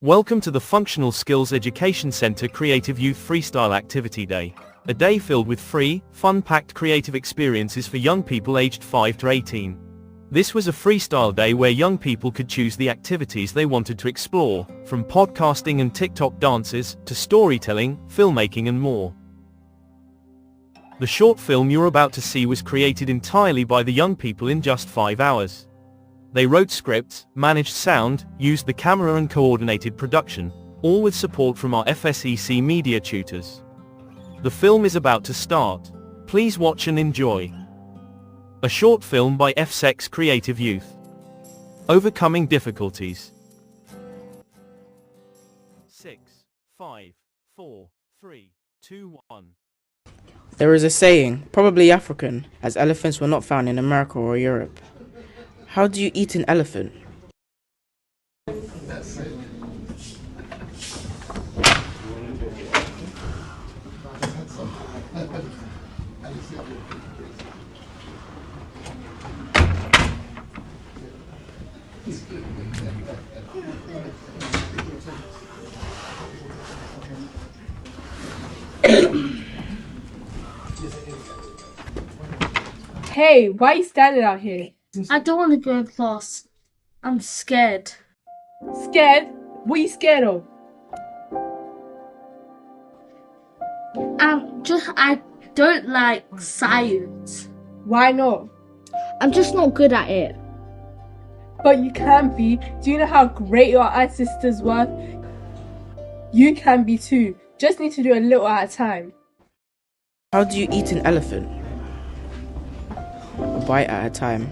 Welcome to the Functional Skills Education Center Creative Youth Freestyle Activity Day, a day filled with free, fun-packed creative experiences for young people aged 5 to 18. This was a freestyle day where young people could choose the activities they wanted to explore, from podcasting and TikTok dances, to storytelling, filmmaking and more. The short film you're about to see was created entirely by the young people in just 5 hours. They wrote scripts, managed sound, used the camera and coordinated production, all with support from our FSEC Media Tutors. The film is about to start. Please watch and enjoy. A short film by FSEC Creative Youth. Overcoming difficulties. 6, 5, 4, 3, 2, 1. There is a saying, probably African, as elephants were not found in America or Europe. How do you eat an elephant? Hey, why are you standing out here? I don't want to go in class. I'm scared. Scared? What are you scared of? I don't like science. Why not? I'm just not good at it. But you can be. Do you know how great your ancestors were? You can be too. Just need to do a little at a time. How do you eat an elephant? A bite at a time.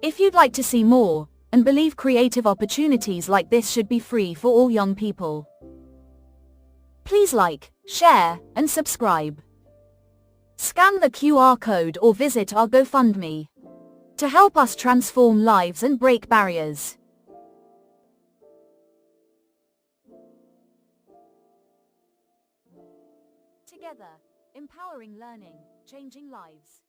If you'd like to see more, and believe creative opportunities like this should be free for all young people, please like, share, and subscribe. Scan the QR code or visit our GoFundMe to help us transform lives and break barriers. Together, empowering learning, changing lives.